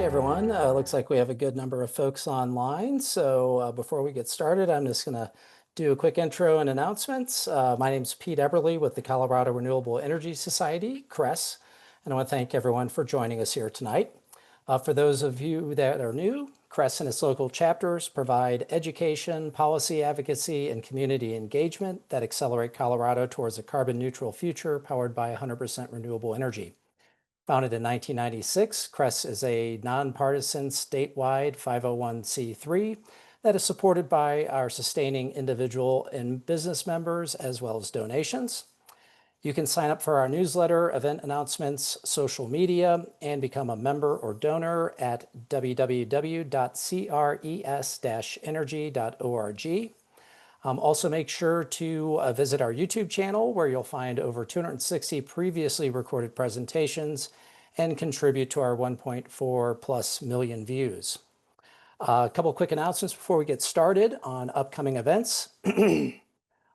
everyone. Looks like we have a good number of folks online. So before we get started, I'm just going to do a quick intro and announcements. My name is Pete Eberle with the Colorado Renewable Energy Society, CRES, and I want to thank everyone for joining us here tonight. For those of you that are new, CRES and its local chapters provide education, policy advocacy, and community engagement that accelerate Colorado towards a carbon neutral future powered by 100% renewable energy. Founded in 1996, CRES is a nonpartisan statewide 501c3 that is supported by our sustaining individual and business members as well as donations. You can sign up for our newsletter, event announcements, social media, and become a member or donor at www.cres-energy.org. Also make sure to visit our YouTube channel where you'll find over 260 previously recorded presentations and contribute to our 1.4+ million views. A couple quick announcements before we get started on upcoming events.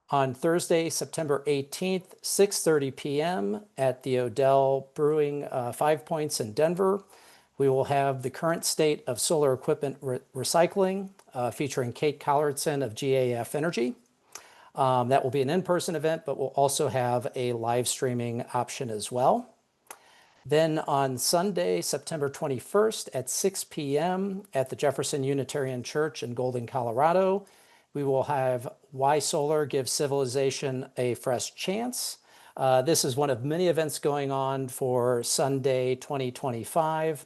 On Thursday, September 18th, 6:30 p.m. at the Odell Brewing 5 Points in Denver, we will have the current state of solar equipment recycling featuring Kate Collardson of GAF Energy. That will be an in-person event, but we'll also have a live streaming option as well. Then on Sunday, September 21st at 6 p.m. at the Jefferson Unitarian Church in Golden, Colorado, we will have Why Solar Gives Civilization a Fresh Chance. This is one of many events going on for Sunday 2025.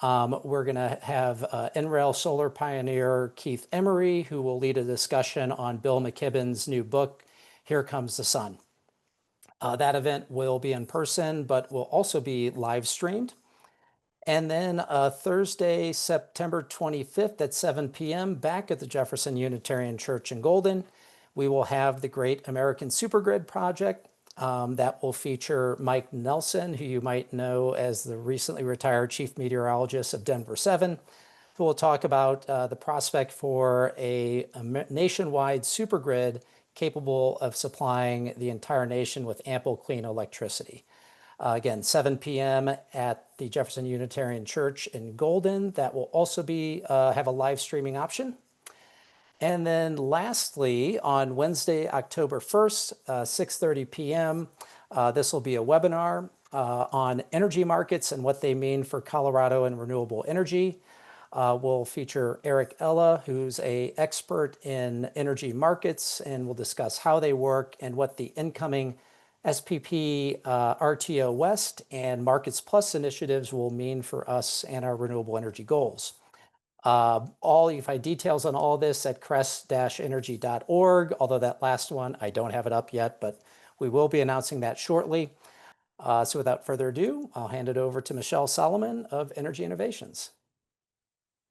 We're going to have NREL solar pioneer Keith Emery, who will lead a discussion on Bill McKibben's new book, Here Comes the Sun. That event will be in person, but will also be live streamed. And then Thursday, September 25th at 7 p.m., back at the Jefferson Unitarian Church in Golden, we will have the Great American Supergrid Project. That will feature Mike Nelson, who you might know as the recently retired chief meteorologist of Denver 7, who will talk about the prospect for a nationwide supergrid capable of supplying the entire nation with ample clean electricity. Again, 7 p.m. at the Jefferson Unitarian Church in Golden. That will also be have a live streaming option. And then lastly, on Wednesday, October 1st, 6:30 p.m., this will be a webinar on energy markets and what they mean for Colorado and renewable energy. We'll feature Eric Ella, who's an expert in energy markets, and we'll discuss how they work and what the incoming SPP, RTO West, and Markets Plus initiatives will mean for us and our renewable energy goals. You can find details on all this at cres-energy.org, although that last one, I don't have it up yet, but we will be announcing that shortly. So without further ado, I'll hand it over to Michelle Solomon of Energy Innovations.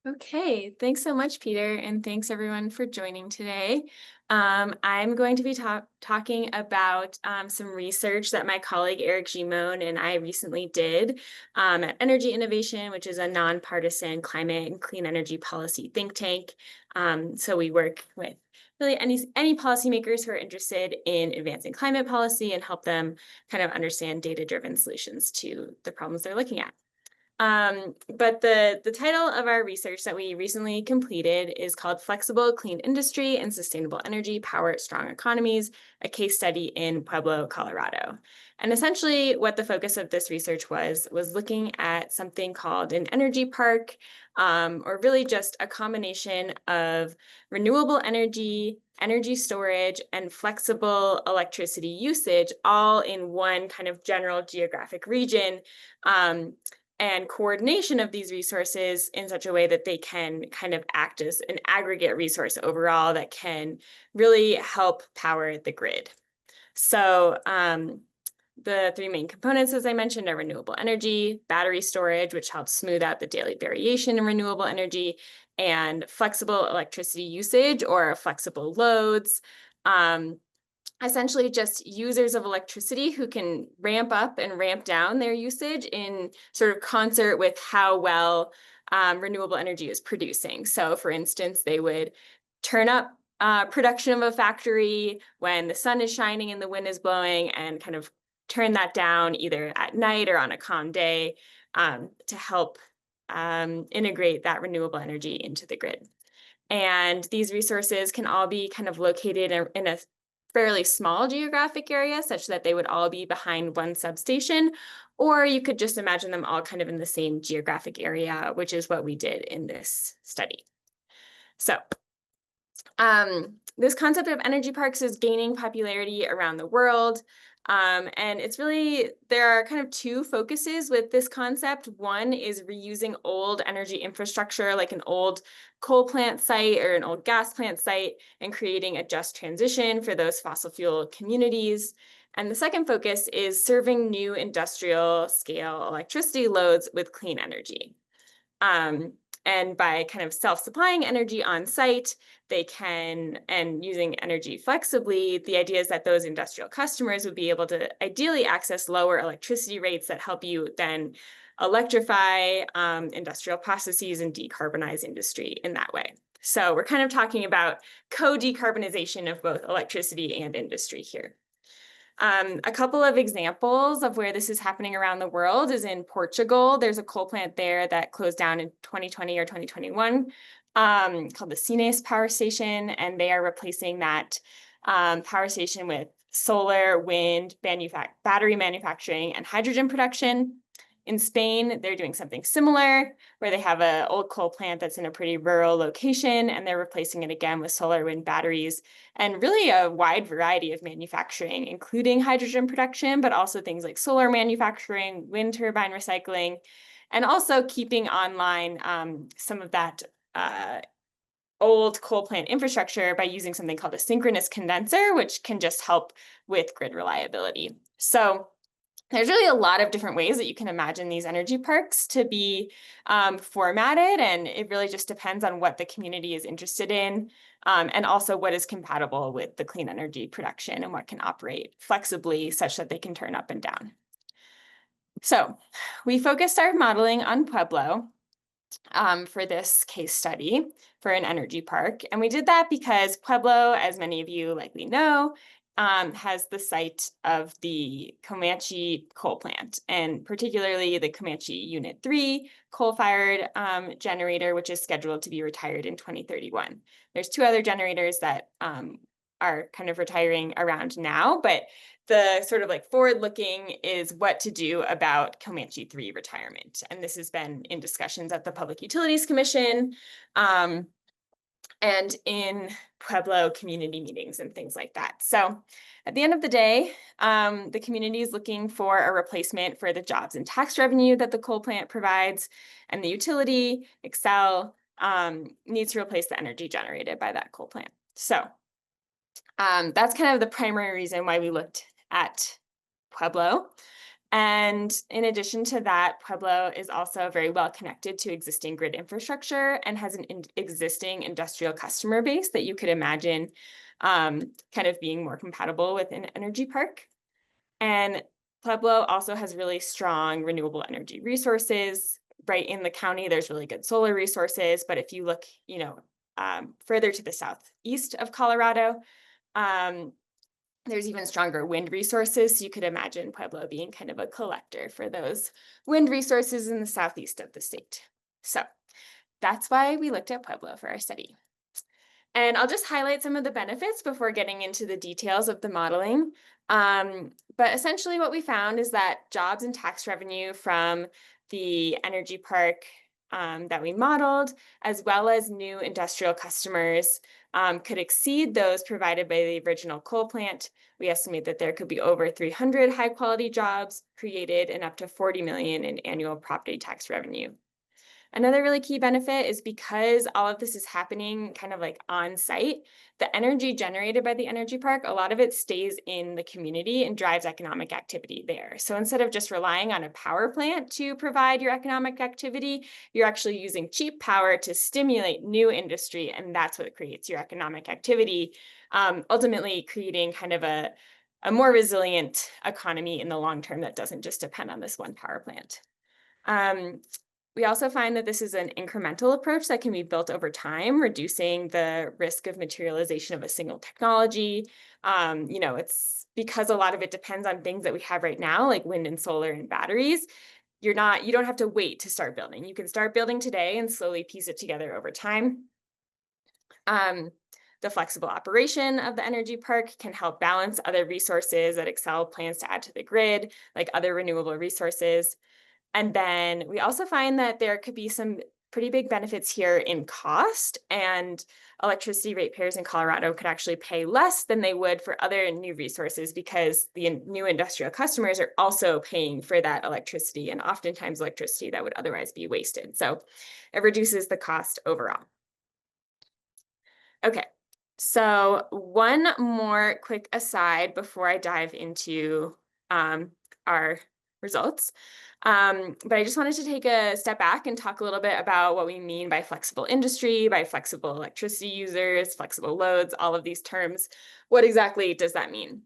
Okay, thanks so much, Peter, and thanks everyone for joining today. I'm going to be talking about some research that my colleague Eric Gimon and I recently did at Energy Innovation, which is a nonpartisan climate and clean energy policy think tank. So we work with really any policymakers who are interested in advancing climate policy and help them kind of understand data-driven solutions to the problems they're looking at. But the title of our research that we recently completed is called Flexible Clean Industry and Sustainable Energy Power Strong Economies, a case study in Pueblo, Colorado. And essentially what the focus of this research was looking at something called an energy park, or really just a combination of renewable energy, energy storage, and flexible electricity usage, all in one kind of general geographic region. And coordination of these resources in such a way that they can kind of act as an aggregate resource overall that can really help power the grid. So the three main components, as I mentioned, are renewable energy, battery storage, which helps smooth out the daily variation in renewable energy, and flexible electricity usage or flexible loads. Essentially just users of electricity who can ramp up and ramp down their usage in sort of concert with how well renewable energy is producing. So for instance, they would turn up production of a factory when the sun is shining and the wind is blowing and kind of turn that down either at night or on a calm day to help integrate that renewable energy into the grid. And these resources can all be kind of located in a fairly small geographic area, such that they would all be behind one substation, or you could just imagine them all kind of in the same geographic area, which is what we did in this study. So this concept of energy parks is gaining popularity around the world. And it's really, there are kind of two focuses with this concept. One is reusing old energy infrastructure, like an old coal plant site or an old gas plant site, and creating a just transition for those fossil fuel communities. And the second focus is serving new industrial scale electricity loads with clean energy. Um, and by kind of self-supplying energy on site, they can, and using energy flexibly, the idea is that those industrial customers would be able to ideally access lower electricity rates that help you then electrify industrial processes and decarbonize industry in that way. So we're kind of talking about co-decarbonization of both electricity and industry here. A couple of examples of where this is happening around the world is in Portugal. There's a coal plant there that closed down in 2020 or 2021 called the Sines Power Station, and they are replacing that power station with solar, wind, battery manufacturing, and hydrogen production. In Spain, they're doing something similar, where they have an old coal plant that's in a pretty rural location, and they're replacing it again with solar, wind, batteries, and really a wide variety of manufacturing, including hydrogen production, but also things like solar manufacturing, wind turbine recycling, and also keeping online some of that old coal plant infrastructure by using something called a synchronous condenser, which can just help with grid reliability. So there's really a lot of different ways that you can imagine these energy parks to be formatted, and it really just depends on what the community is interested in, and also what is compatible with the clean energy production and what can operate flexibly such that they can turn up and down. So we focused our modeling on Pueblo for this case study for an energy park. And we did that because Pueblo, as many of you likely know, has the site of the Comanche coal plant, and particularly the Comanche Unit 3 coal-fired generator, which is scheduled to be retired in 2031. There's two other generators that are kind of retiring around now, but the sort of like forward-looking is what to do about Comanche 3 retirement. And this has been in discussions at the Public Utilities Commission and in Pueblo community meetings and things like that. So at the end of the day, the community is looking for a replacement for the jobs and tax revenue that the coal plant provides, and the utility, Xcel, needs to replace the energy generated by that coal plant. So that's kind of the primary reason why we looked at Pueblo. And in addition to that, Pueblo is also very well connected to existing grid infrastructure and has an existing industrial customer base that you could imagine kind of being more compatible with an energy park. And Pueblo also has really strong renewable energy resources. Right in the county, there's really good solar resources. But if you look, further to the southeast of Colorado, there's even stronger wind resources. So you could imagine Pueblo being kind of a collector for those wind resources in the southeast of the state. So that's why we looked at Pueblo for our study. And I'll just highlight some of the benefits before getting into the details of the modeling. But essentially what we found is that jobs and tax revenue from the energy park that we modeled, as well as new industrial customers, could exceed those provided by the original coal plant. We estimate that there could be over 300 high-quality jobs created and up to 40 million in annual property tax revenue. Another really key benefit is because all of this is happening kind of like on site, the energy generated by the energy park, a lot of it stays in the community and drives economic activity there. So instead of just relying on a power plant to provide your economic activity, you're actually using cheap power to stimulate new industry, and that's what creates your economic activity, ultimately creating kind of a more resilient economy in the long term that doesn't just depend on this one power plant. We also find that this is an incremental approach that can be built over time, reducing the risk of materialization of a single technology. It's because a lot of it depends on things that we have right now, like wind and solar and batteries. you don't have to wait to start building. You can start building today and slowly piece it together over time. The flexible operation of the energy park can help balance other resources that Excel plans to add to the grid, like other renewable resources. And then we also find that there could be some pretty big benefits here in cost, and electricity ratepayers in Colorado could actually pay less than they would for other new resources because the new industrial customers are also paying for that electricity, and oftentimes electricity that would otherwise be wasted. So it reduces the cost overall. Okay, so one more quick aside before I dive into our results. But I just wanted to take a step back and talk a little bit about what we mean by flexible industry, by flexible electricity users, flexible loads, all of these terms. What exactly does that mean?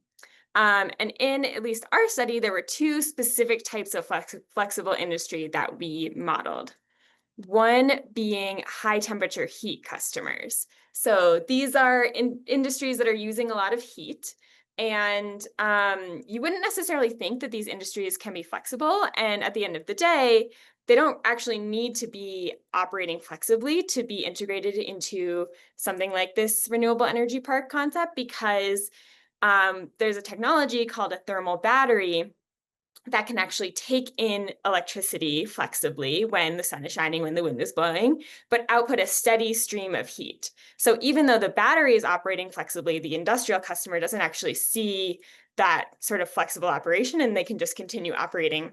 And in at least our study, there were two specific types of flexible industry that we modeled. One being high temperature heat customers. So these are industries that are using a lot of heat. And you wouldn't necessarily think that these industries can be flexible. And at the end of the day, they don't actually need to be operating flexibly to be integrated into something like this renewable energy park concept, because there's a technology called a thermal battery that can actually take in electricity flexibly when the sun is shining, when the wind is blowing, but output a steady stream of heat. So even though the battery is operating flexibly, the industrial customer doesn't actually see that sort of flexible operation, and they can just continue operating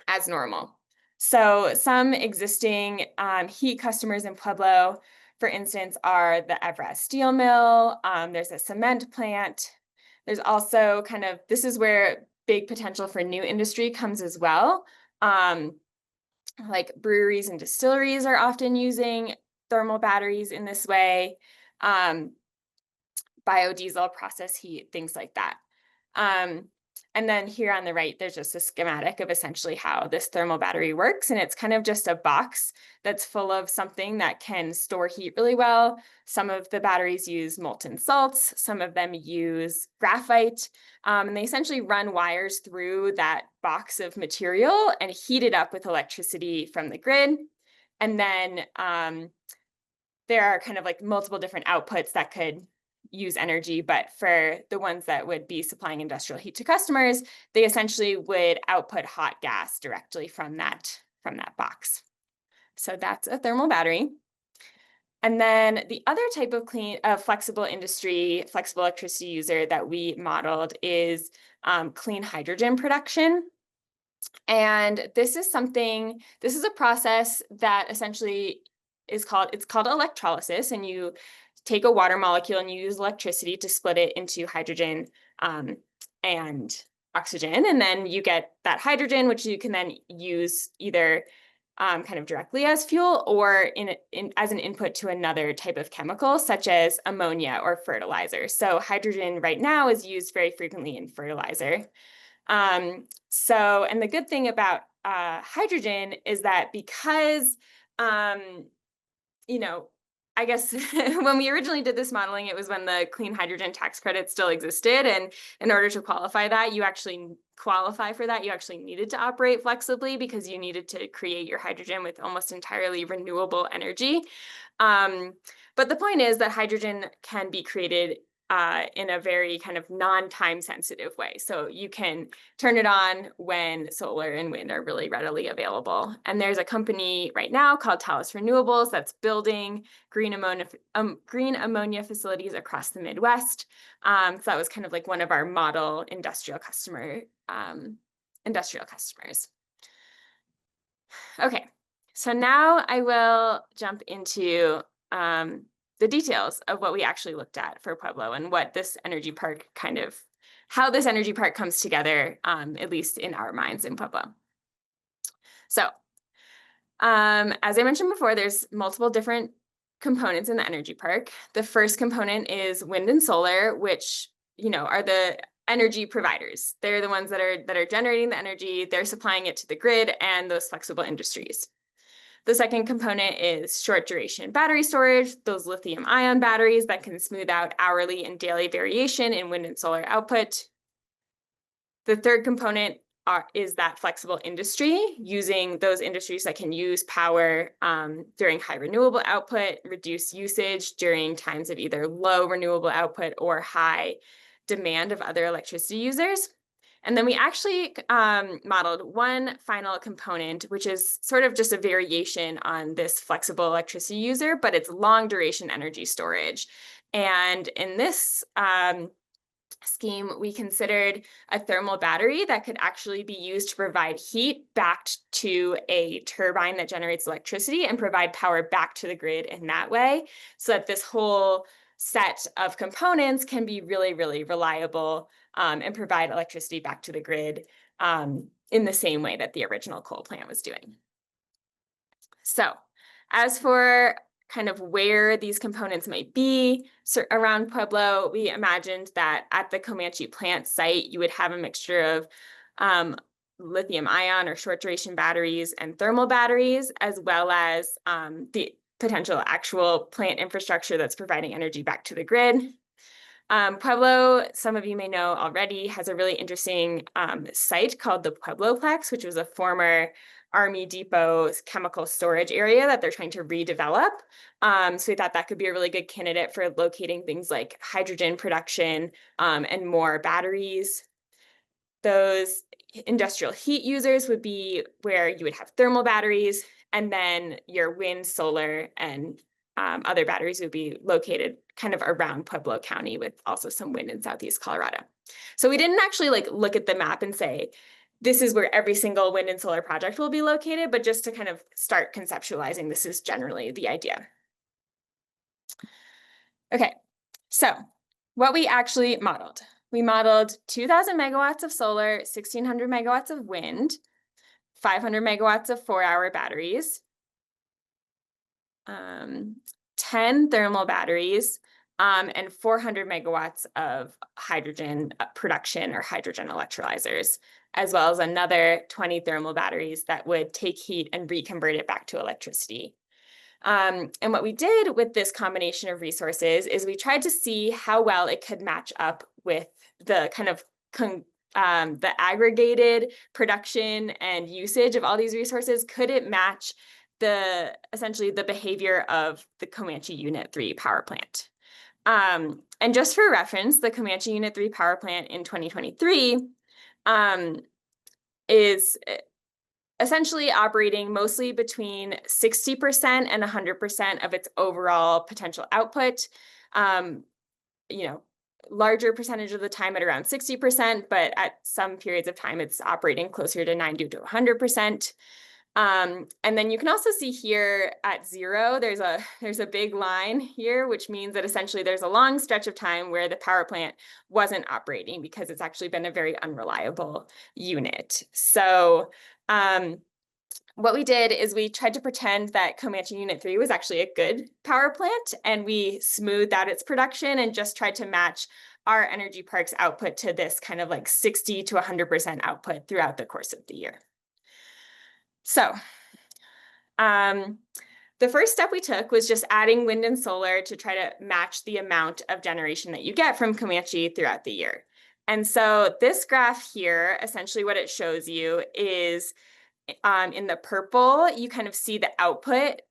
as normal. So some existing heat customers in Pueblo, for instance, are the Eberle steel mill. There's a cement plant. There's also this is where big potential for new industry comes as well. Like breweries and distilleries are often using thermal batteries in this way. Biodiesel, process heat, things like that. And then here on the right, there's just a schematic of essentially how this thermal battery works. And it's kind of just a box that's full of something that can store heat really well. Some of the batteries use molten salts, some of them use graphite, and they essentially run wires through that box of material and heat it up with electricity from the grid. And then there are kind of like multiple different outputs that could use energy, but for the ones that would be supplying industrial heat to customers, they essentially would output hot gas directly from that box. So that's a thermal battery. And then the other type of flexible industry, flexible electricity user that we modeled is clean hydrogen production. And this is a process that essentially it's called electrolysis, and you take a water molecule and you use electricity to split it into hydrogen and oxygen, and then you get that hydrogen, which you can then use either kind of directly as fuel or as an input to another type of chemical, such as ammonia or fertilizer. So hydrogen right now is used very frequently in fertilizer. And the good thing about hydrogen is that because I guess when we originally did this modeling, it was when the clean hydrogen tax credit still existed. And in order to qualify for that, you actually needed to operate flexibly because you needed to create your hydrogen with almost entirely renewable energy. But the point is that hydrogen can be created in a very kind of non-time sensitive way. So you can turn it on when solar and wind are really readily available. And there's a company right now called Talos Renewables that's building green ammonia facilities across the Midwest. So that was kind of like one of our model industrial customers. Okay, so now I will jump into the details of what we actually looked at for Pueblo and what this energy park how this energy park comes together, at least in our minds in Pueblo. So as I mentioned before, there's multiple different components in the energy park. The first component is wind and solar, which are the energy providers. They're the ones that are generating the energy, they're supplying it to the grid and those flexible industries. The second component is short duration battery storage, those lithium ion batteries that can smooth out hourly and daily variation in wind and solar output. The third component is that flexible industry, using those industries that can use power during high renewable output, reduce usage during times of either low renewable output or high demand of other electricity users. And then we actually modeled one final component, which is sort of just a variation on this flexible electricity user, but it's long duration energy storage. And in this scheme, we considered a thermal battery that could actually be used to provide heat back to a turbine that generates electricity and provide power back to the grid in that way, so that this whole set of components can be really, really reliable and provide electricity back to the grid in the same way that the original coal plant was doing. So, as for kind of where these components might be around Pueblo, we imagined that at the Comanche plant site, you would have a mixture of lithium ion or short duration batteries and thermal batteries, as well as the potential actual plant infrastructure that's providing energy back to the grid. Pueblo, some of you may know already, has a really interesting site called the Puebloplex, which was a former Army Depot chemical storage area that they're trying to redevelop. So we thought that could be a really good candidate for locating things like hydrogen production and more batteries. Those industrial heat users would be where you would have thermal batteries, and then your wind, solar, and other batteries would be located kind of around Pueblo County, with also some wind in Southeast Colorado. So we didn't actually look at the map and say, this is where every single wind and solar project will be located, but just to kind of start conceptualizing, this is generally the idea. Okay, so what we actually modeled. We modeled 2,000 megawatts of solar, 1,600 megawatts of wind, 500 megawatts of 4-hour batteries, 10 thermal batteries, and 400 megawatts of hydrogen production or hydrogen electrolyzers, as well as another 20 thermal batteries that would take heat and reconvert it back to electricity. And what we did with this combination of resources is we tried to see how well it could match up with the kind of the aggregated production and usage of all these resources. Could it match essentially the behavior of the Comanche Unit 3 power plant? And just for reference, the Comanche Unit 3 power plant in 2023 is essentially operating mostly between 60% and 100% of its overall potential output. Larger percentage of the time at around 60%, but at some periods of time, it's operating closer to 90 to 100%. And then you can also see here at 0, there's a big line here, which means that essentially there's a long stretch of time where the power plant wasn't operating because it's actually been a very unreliable unit. So what we did is we tried to pretend that Comanche Unit 3 was actually a good power plant, and we smoothed out its production and just tried to match our energy parks output to this kind of 60 to 100% output throughout the course of the year. So the first step we took was just adding wind and solar to try to match the amount of generation that you get from Comanche throughout the year. And so this graph here, essentially what it shows you is in the purple, you kind of see the output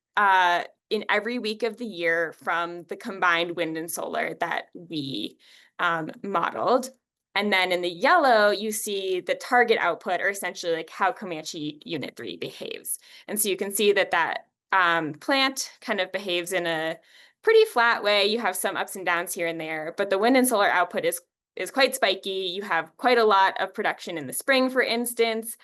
in every week of the year from the combined wind and solar that we modeled. And then in the yellow, you see the target output, or essentially how Comanche Unit 3 behaves. And so you can see that plant kind of behaves in a pretty flat way. You have some ups and downs here and there, but the wind and solar output is quite spiky. You have quite a lot of production in the spring, for instance.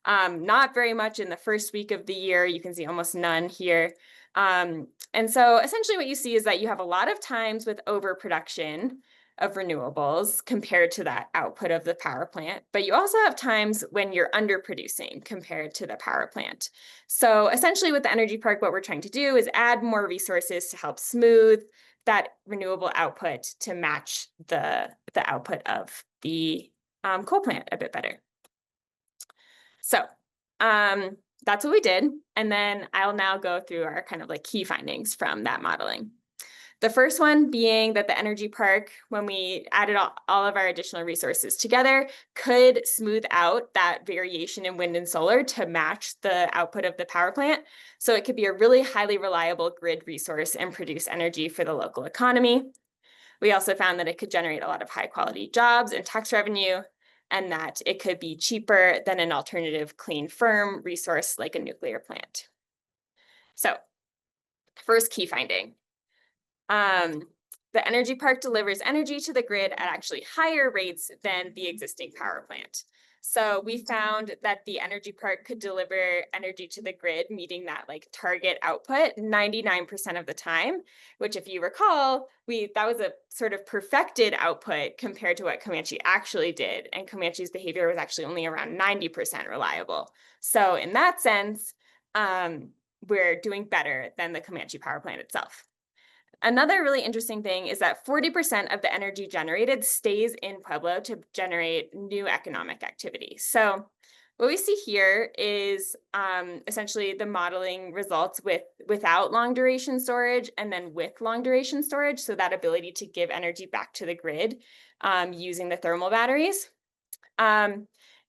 Not very much in the first week of the year. You can see almost none here. And so essentially what you see is that you have a lot of times with overproduction of renewables compared to that output of the power plant, but you also have times when you're underproducing compared to the power plant. So essentially with the energy park, what we're trying to do is add more resources to help smooth that renewable output to match the output of the coal plant a bit better. So that's what we did. And then I'll now go through our kind of key findings from that modeling. The first one being that the energy park, when we added all of our additional resources together, could smooth out that variation in wind and solar to match the output of the power plant. So it could be a really highly reliable grid resource and produce energy for the local economy. We also found that it could generate a lot of high quality jobs and tax revenue, and that it could be cheaper than an alternative clean, firm resource like a nuclear plant. So, first key finding. Um, the energy park delivers energy to the grid at actually higher rates than the existing power plant. So we found that the energy park could deliver energy to the grid, meeting that like target output 99% of the time, which if you recall, that was a sort of perfected output compared to what Comanche actually did. And Comanche's behavior was actually only around 90% reliable. So in that sense, we're doing better than the Comanche power plant itself. Another really interesting thing is that 40% of the energy generated stays in Pueblo to generate new economic activity. So what we see here is essentially the modeling results without long duration storage and then with long duration storage. So that ability to give energy back to the grid using the thermal batteries.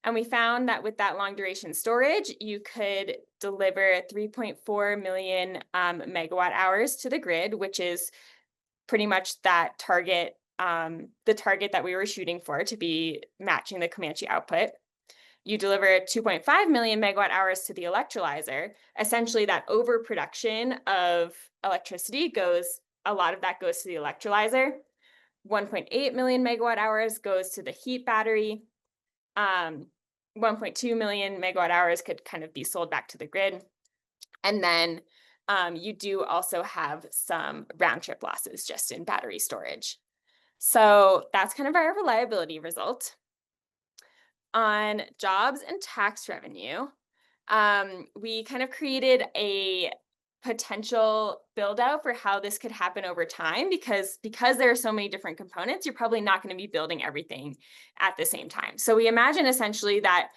And we found that with that long duration storage, you could deliver 3.4 million megawatt hours to the grid, which is pretty much that target, the target that we were shooting for to be matching the Comanche output. You deliver 2.5 million megawatt hours to the electrolyzer. Essentially, that overproduction of electricity a lot of that goes to the electrolyzer. 1.8 million megawatt hours goes to the heat battery. 1.2 million megawatt hours could kind of be sold back to the grid. And then you do also have some round trip losses just in battery storage. So that's kind of our reliability result. On jobs and tax revenue, we kind of created a potential build out for how this could happen over time because there are so many different components, you're probably not going to be building everything at the same time. So we imagine essentially that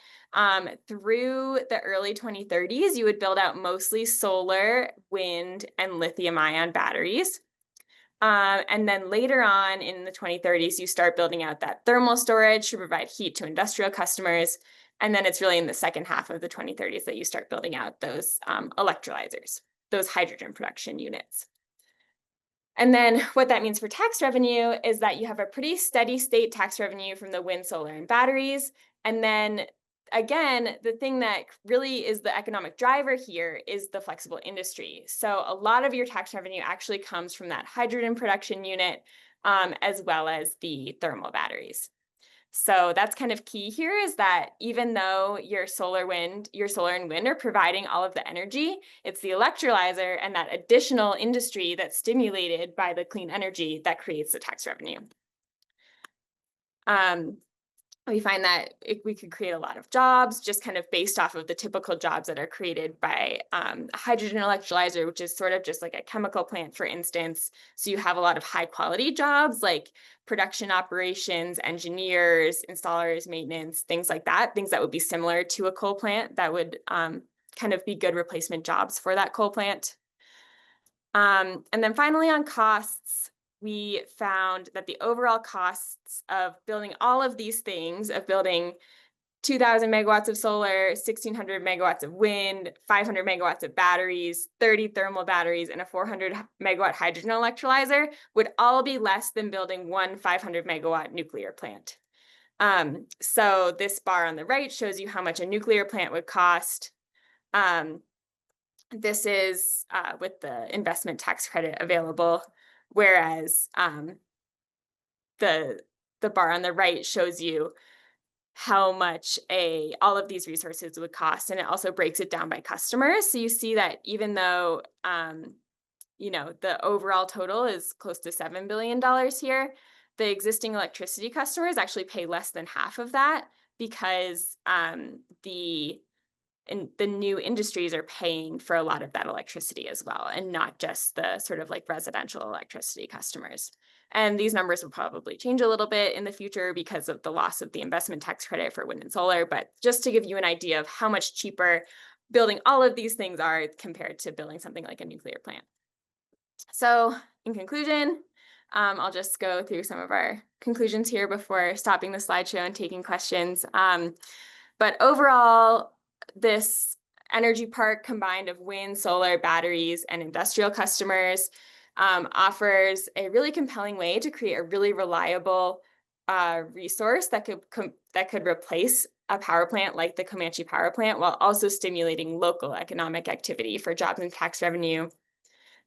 through the early 2030s, you would build out mostly solar, wind, and lithium ion batteries. And then later on in the 2030s, you start building out that thermal storage to provide heat to industrial customers. And then it's really in the second half of the 2030s that you start building out those electrolyzers, those hydrogen production units. And then what that means for tax revenue is that you have a pretty steady state tax revenue from the wind, solar, and batteries. And then again, the thing that really is the economic driver here is the flexible industry. So a lot of your tax revenue actually comes from that hydrogen production unit, as well as the thermal batteries. So that's kind of key here is that even though your solar and wind are providing all of the energy, it's the electrolyzer and that additional industry that's stimulated by the clean energy that creates the tax revenue. We find that we could create a lot of jobs just kind of based off of the typical jobs that are created by a hydrogen electrolyzer, which is sort of just like a chemical plant, for instance. So you have a lot of high quality jobs like production operations, engineers, installers, maintenance, things like that, things that would be similar to a coal plant that would kind of be good replacement jobs for that coal plant. And then finally on costs, we found that the overall costs of building all of these things, of building 2,000 megawatts of solar, 1,600 megawatts of wind, 500 megawatts of batteries, 30 thermal batteries, and a 400 megawatt hydrogen electrolyzer would all be less than building one 500 megawatt nuclear plant. So this bar on the right shows you how much a nuclear plant would cost. This is with the investment tax credit available. Whereas the bar on the right shows you how much all of these resources would cost, and it also breaks it down by customers. So you see that even though the overall total is close to $7 billion here, the existing electricity customers actually pay less than half of that because the new industries are paying for a lot of that electricity as well, and not just the sort of like residential electricity customers. And these numbers will probably change a little bit in the future because of the loss of the investment tax credit for wind and solar. But just to give you an idea of how much cheaper building all of these things are compared to building something like a nuclear plant. So in conclusion, I'll just go through some of our conclusions here before stopping the slideshow and taking questions. But overall, this energy park combined of wind, solar, batteries, and industrial customers offers a really compelling way to create a really reliable resource that could replace a power plant like the Comanche power plant, while also stimulating local economic activity for jobs and tax revenue.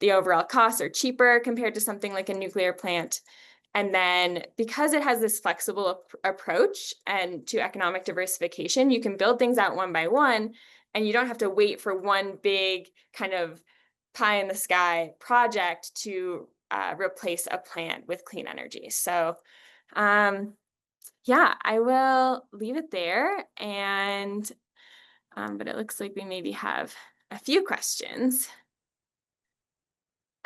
The overall costs are cheaper compared to something like a nuclear plant. And then because it has this flexible approach and to economic diversification, you can build things out one by one, and you don't have to wait for one big kind of pie in the sky project to replace a plant with clean energy. So, yeah, I will leave it there. And but it looks like we maybe have a few questions.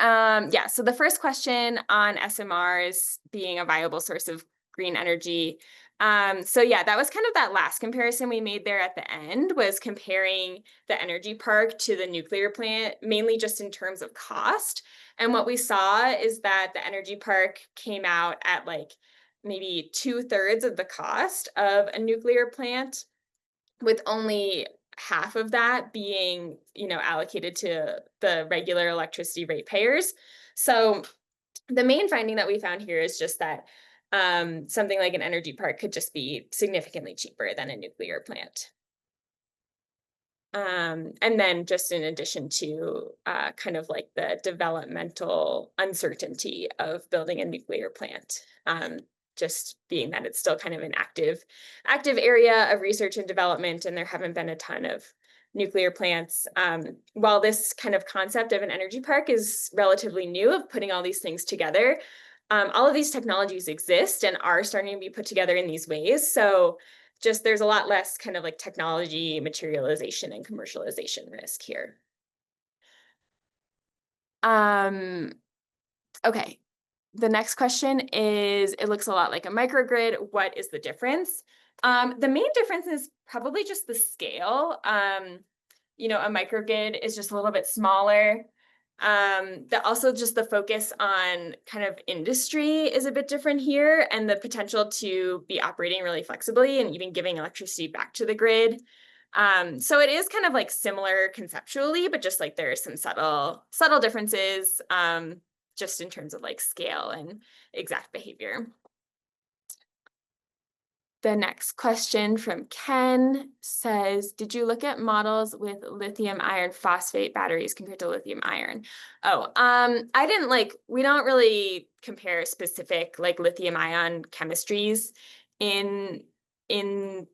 Yeah, so the first question on SMRs being a viable source of green energy. So yeah, that was kind of that last comparison we made there at the end, was comparing the energy park to the nuclear plant, mainly just in terms of cost. And what we saw is that the energy park came out at like maybe 2/3 of the cost of a nuclear plant, with only half of that being, allocated to the regular electricity ratepayers. So the main finding that we found here is just that something like an energy park could just be significantly cheaper than a nuclear plant. And then just in addition to kind of like the developmental uncertainty of building a nuclear plant, just being that it's still kind of an active area of research and development, and there haven't been a ton of nuclear plants. While this kind of concept of an energy park is relatively new, of putting all these things together, all of these technologies exist and are starting to be put together in these ways. So just there's a lot less kind of like technology materialization and commercialization risk here. Um, okay. The next question is, it looks a lot like a microgrid. What is the difference? The main difference is probably just the scale. A microgrid is just a little bit smaller. Also just the focus on kind of industry is a bit different here, and the potential to be operating really flexibly and even giving electricity back to the grid. So it is kind of like similar conceptually, but just like there are some subtle differences, just in terms of like scale and exact behavior. The next question from Ken says, did you look at models with lithium iron phosphate batteries compared to lithium iron? Oh, we don't really compare specific like lithium ion chemistries in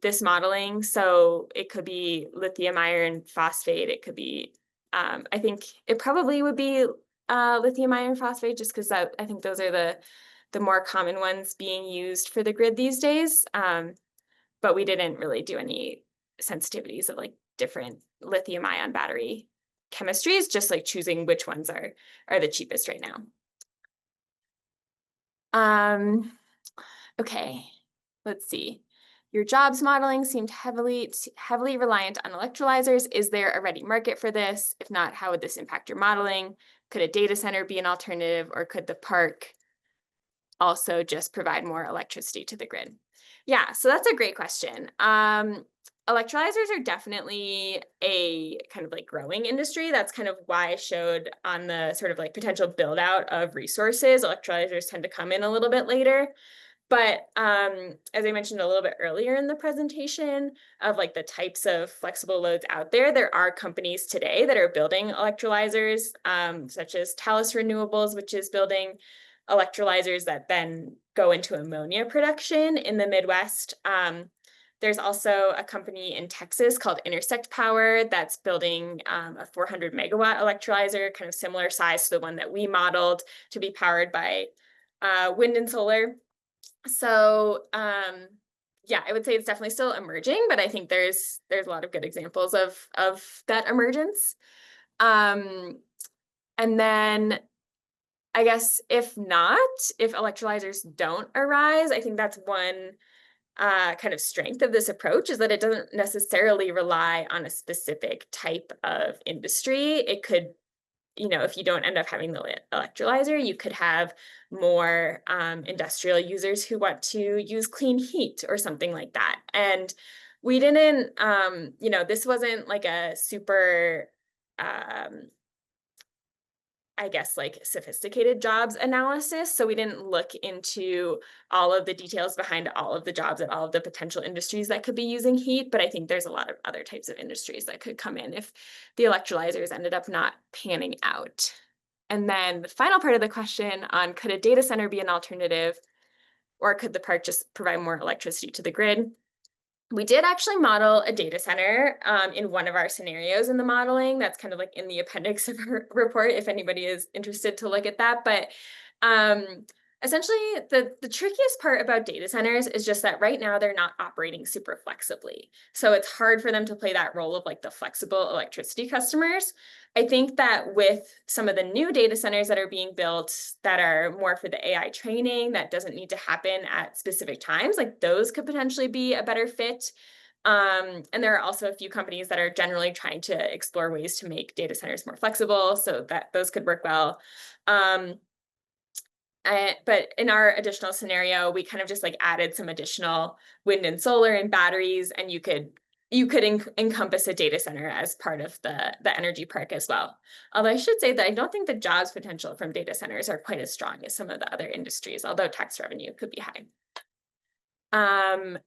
this modeling. So it could be lithium iron phosphate. It could be, I think it probably would be lithium iron phosphate, just because I think those are the more common ones being used for the grid these days. But we didn't really do any sensitivities of like different lithium ion battery chemistries, just like choosing which ones are the cheapest right now. Okay, let's see. Your jobs modeling seemed heavily reliant on electrolyzers. Is there a ready market for this? If not, how would this impact your modeling? Could a data center be an alternative, or could the park also just provide more electricity to the grid? Yeah, so that's a great question. Electrolyzers are definitely a kind of like growing industry. That's kind of why I showed on the sort of like potential build out of resources. Electrolyzers tend to come in a little bit later. But as I mentioned a little bit earlier in the presentation of like the types of flexible loads out there, there are companies today that are building electrolyzers, such as Talus Renewables, which is building electrolyzers that then go into ammonia production in the Midwest. There's also a company in Texas called Intersect Power that's building a 400 megawatt electrolyzer, kind of similar size to the one that we modeled, to be powered by wind and solar. So yeah, I would say it's definitely still emerging, but I think there's a lot of good examples of that emergence. And then I guess if electrolyzers don't arise, I think that's one kind of strength of this approach, is that it doesn't necessarily rely on a specific type of industry. It could if you don't end up having the electrolyzer, you could have more industrial users who want to use clean heat or something like that. And we didn't, this wasn't like a super, um, I guess, like sophisticated jobs analysis. So we didn't look into all of the details behind all of the jobs at all of the potential industries that could be using heat. But I think there's a lot of other types of industries that could come in if the electrolyzers ended up not panning out. And then the final part of the question on could a data center be an alternative, or could the park just provide more electricity to the grid? We did actually model a data center in one of our scenarios in the modeling. That's kind of like in the appendix of our report if anybody is interested to look at that. But um, essentially, the trickiest part about data centers is just that right now they're not operating super flexibly. So it's hard for them to play that role of like the flexible electricity customers. I think that with some of the new data centers that are being built that are more for the AI training, that doesn't need to happen at specific times, like those could potentially be a better fit. And there are also a few companies that are generally trying to explore ways to make data centers more flexible, so that those could work well. Um, but in our additional scenario, we kind of just like added some additional wind and solar and batteries, and you could encompass a data center as part of the energy park as well. Although I should say that I don't think the jobs potential from data centers are quite as strong as some of the other industries, although tax revenue could be high.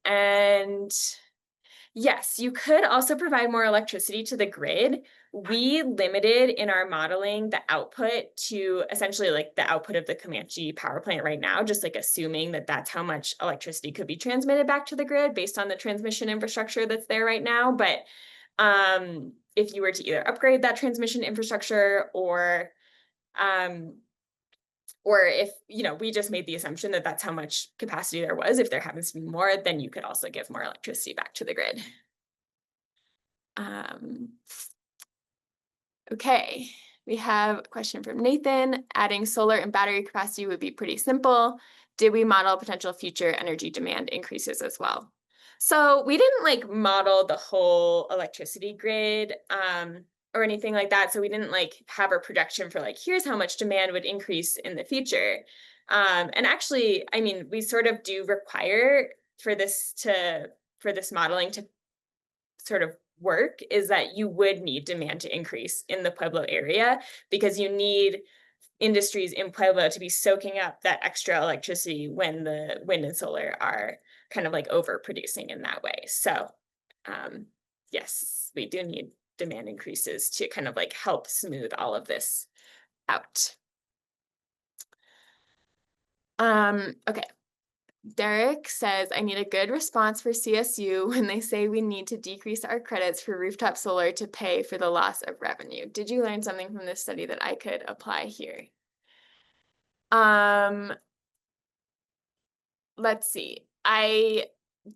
And yes, you could also provide more electricity to the grid. We limited in our modeling the output to essentially like the output of the Comanche power plant right now, just like assuming that that's how much electricity could be transmitted back to the grid based on the transmission infrastructure that's there right now. But if you were to either upgrade that transmission infrastructure or if we just made the assumption that that's how much capacity there was, if there happens to be more, then you could also give more electricity back to the grid. Um, okay, we have a question from Nathan. Adding solar and battery capacity would be pretty simple. Did we model potential future energy demand increases as well? So we didn't like model the whole electricity grid or anything like that. So we didn't like have a projection for like, here's how much demand would increase in the future. And actually, I mean, we sort of do require for this modeling to sort of work is that you would need demand to increase in the Pueblo area because you need industries in Pueblo to be soaking up that extra electricity when the wind and solar are kind of like overproducing in that way. So yes, we do need demand increases to kind of like help smooth all of this out. Okay. Derek says, I need a good response for CSU when they say we need to decrease our credits for rooftop solar to pay for the loss of revenue. Did you learn something from this study that I could apply here? Let's see. I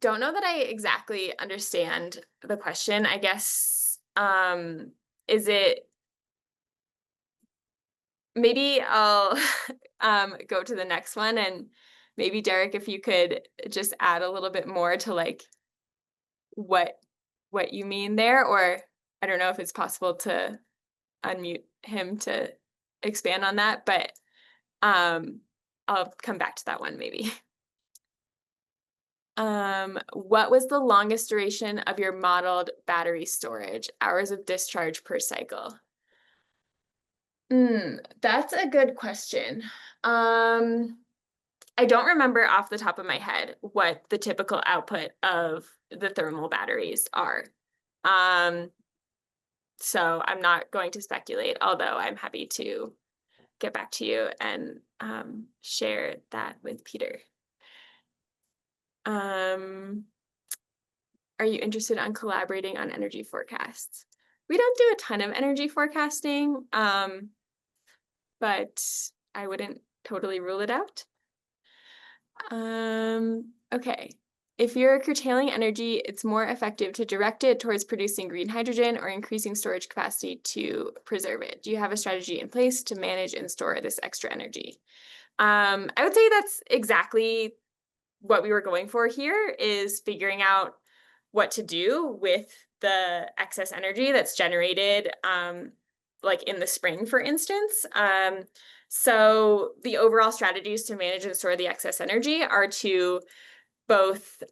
don't know that I exactly understand the question. I guess, is it, maybe I'll go to the next one, and maybe Derek, if you could just add a little bit more to like what you mean there, or I don't know if it's possible to unmute him to expand on that, but I'll come back to that one maybe. What was the longest duration of your modeled battery storage, hours of discharge per cycle? That's a good question. I don't remember off the top of my head what the typical output of the thermal batteries are. So I'm not going to speculate, although I'm happy to get back to you and share that with Peter. Are you interested in collaborating on energy forecasts? We don't do a ton of energy forecasting, but I wouldn't totally rule it out. Okay. If you're curtailing energy, it's more effective to direct it towards producing green hydrogen or increasing storage capacity to preserve it. Do you have a strategy in place to manage and store this extra energy? I would say that's exactly what we were going for here, is figuring out what to do with the excess energy that's generated like in the spring, for instance. So the overall strategies to manage and store the excess energy are to both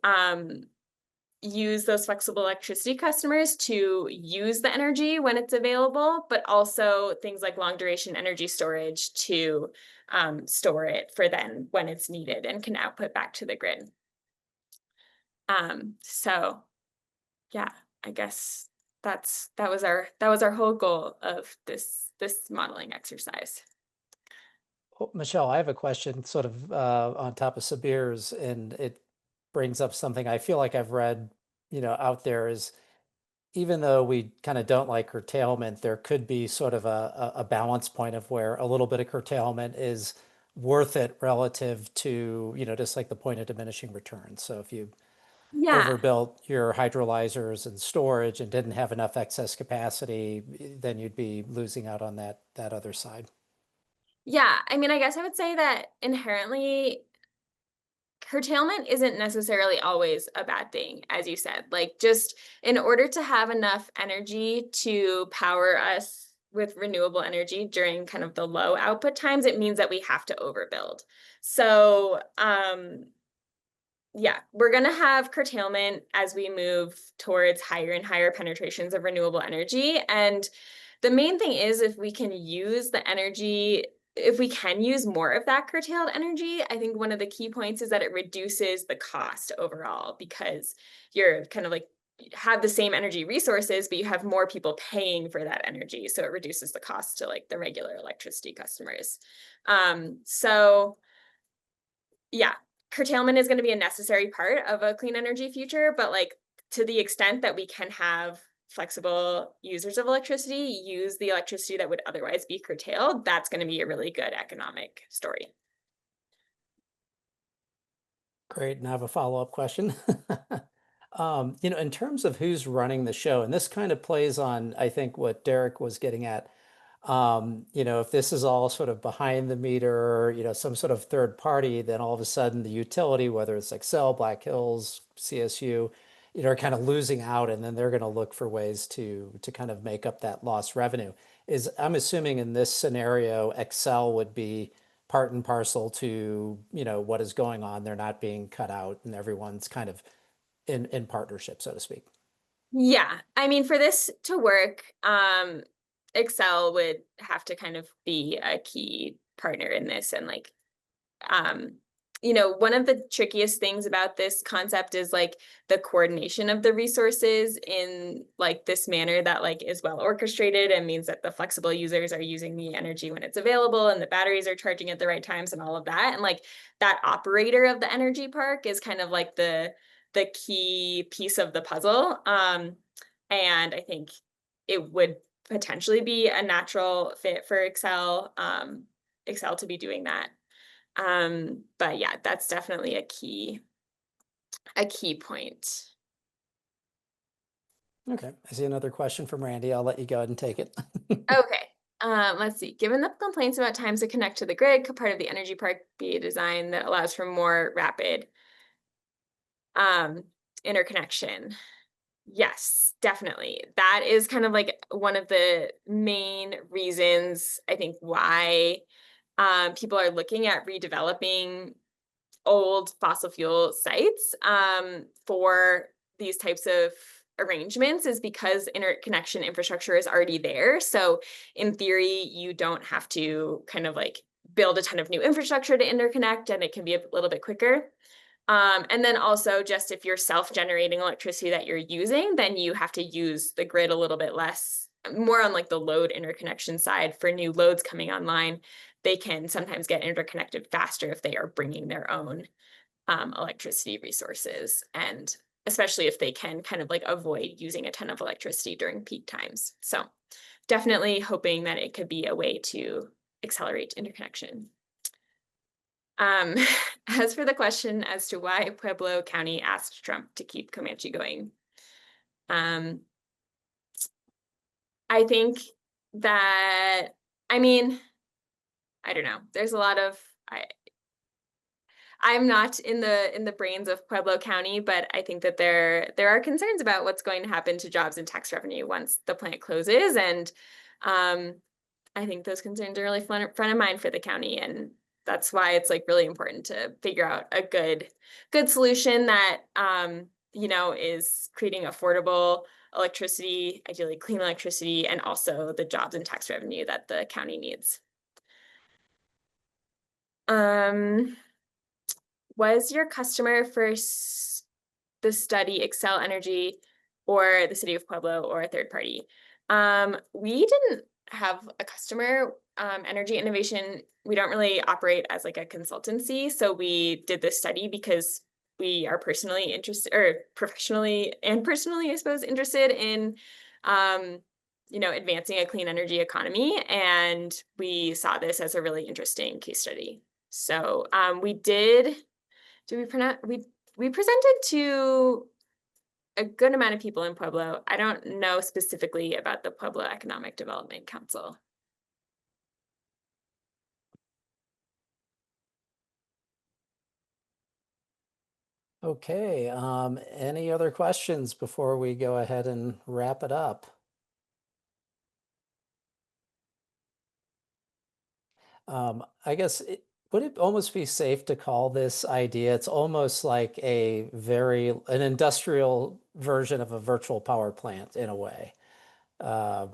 use those flexible electricity customers to use the energy when it's available, but also things like long duration energy storage to store it for then when it's needed and can output back to the grid. So yeah, I guess that was our whole goal of this modeling exercise. Well, Michelle, I have a question sort of on top of Sabir's, and it brings up something I feel like I've read, out there is even though we kind of don't like curtailment, there could be sort of a balance point of where a little bit of curtailment is worth it relative to, just like the point of diminishing returns. So if you Yeah. overbuilt your hydrolyzers and storage and didn't have enough excess capacity, then you'd be losing out on that other side. Yeah, I mean, I guess I would say that inherently curtailment isn't necessarily always a bad thing, as you said. Like, just in order to have enough energy to power us with renewable energy during kind of the low output times, it means that we have to overbuild. So, yeah, we're going to have curtailment as we move towards higher and higher penetrations of renewable energy. And the main thing is if we can use the energy, if we can use more of that curtailed energy, I think one of the key points is that it reduces the cost overall because you're kind of like have the same energy resources, but you have more people paying for that energy. So it reduces the cost to like the regular electricity customers. So yeah, curtailment is going to be a necessary part of a clean energy future, but like to the extent that we can have flexible users of electricity use the electricity that would otherwise be curtailed, that's going to be a really good economic story. Great. And I have a follow-up question. In terms of who's running the show, and this kind of plays on, I think, what Derek was getting at. If this is all sort of behind the meter, some sort of third party, then all of a sudden the utility, whether it's Excel, Black Hills, CSU, are kind of losing out, and then they're going to look for ways to kind of make up that lost revenue. I'm assuming in this scenario, Excel would be part and parcel to, what is going on. They're not being cut out, and everyone's kind of in partnership, so to speak. Yeah, I mean, for this to work, Excel would have to kind of be a key partner in this and like um one of the trickiest things about this concept is like the coordination of the resources in like this manner that like is well orchestrated and means that the flexible users are using the energy when it's available and the batteries are charging at the right times and all of that, and like that operator of the energy park is kind of like the key piece of the puzzle. And I think it would potentially be a natural fit for Excel to be doing that. But yeah, that's definitely a key point. Okay. I see another question from Randy. I'll let you go ahead and take it. Okay. Let's see. Given the complaints about times to connect to the grid, could part of the energy park be a design that allows for more rapid um, interconnection? Yes, definitely. That is kind of like one of the main reasons I think why people are looking at redeveloping old fossil fuel sites for these types of arrangements is because interconnection infrastructure is already there. So in theory, you don't have to kind of like build a ton of new infrastructure to interconnect, and it can be a little bit quicker. And then also just if you're self-generating electricity that you're using, then you have to use the grid a little bit less, more on like the load interconnection side for new loads coming online. They can sometimes get interconnected faster if they are bringing their own electricity resources, and especially if they can kind of like avoid using a ton of electricity during peak times. So definitely hoping that it could be a way to accelerate interconnection. Um, as for the question as to why Pueblo County asked Trump to keep Comanche going, um, I think that, I mean, I don't know. There's a lot of I'm not in the brains of Pueblo County, but I think that there are concerns about what's going to happen to jobs and tax revenue once the plant closes, and Um, I think those concerns are really front of mind for the county, and that's why it's like really important to figure out a good solution that is creating affordable electricity, ideally clean electricity, and also the jobs and tax revenue that the county needs. Um, was your customer for the study Excel Energy or the city of Pueblo or a third party? We didn't have a customer. Energy innovation, we don't really operate as like a consultancy. So we did this study because we are personally interested, or professionally and personally, I suppose, interested in advancing a clean energy economy. And we saw this as a really interesting case study. So we did we pronounce we presented to a good amount of people in Pueblo. I don't know specifically about the Pueblo Economic Development Council. Okay, any other questions before we go ahead and wrap it up? I guess would it almost be safe to call this idea, it's almost like an industrial version of a virtual power plant in a way. Uh,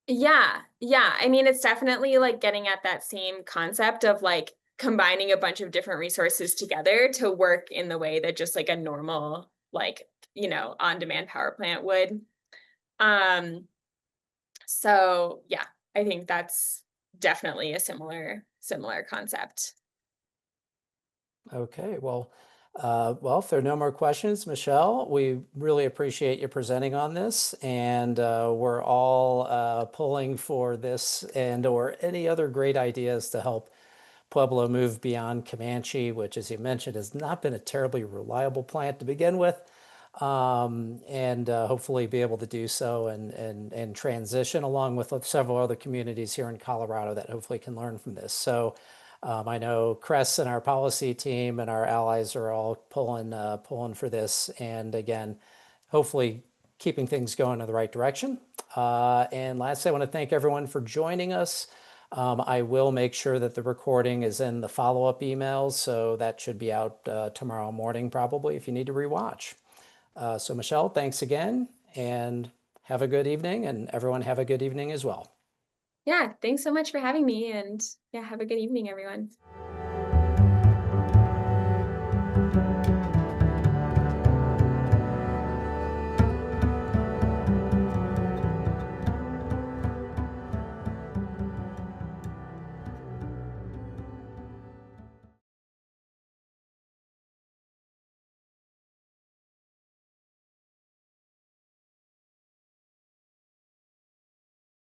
Yeah, yeah. I mean, it's definitely like getting at that same concept of like combining a bunch of different resources together to work in the way that just like a normal, like, on-demand power plant would. Um, so yeah, I think that's definitely a similar concept. Okay, well, if there are no more questions, Michelle, we really appreciate you presenting on this, and we're all pulling for this and or any other great ideas to help Pueblo move beyond Comanche, which, as you mentioned, has not been a terribly reliable plant to begin with, and hopefully be able to do so and transition along with several other communities here in Colorado that hopefully can learn from this. So I know Cress and our policy team and our allies are all pulling for this, and again, hopefully keeping things going in the right direction. And lastly, I want to thank everyone for joining us. I will make sure that the recording is in the follow-up emails, so that should be out tomorrow morning probably if you need to rewatch. So Michelle, thanks again, and have a good evening, and everyone have a good evening as well. Yeah, thanks so much for having me, and yeah, have a good evening, everyone.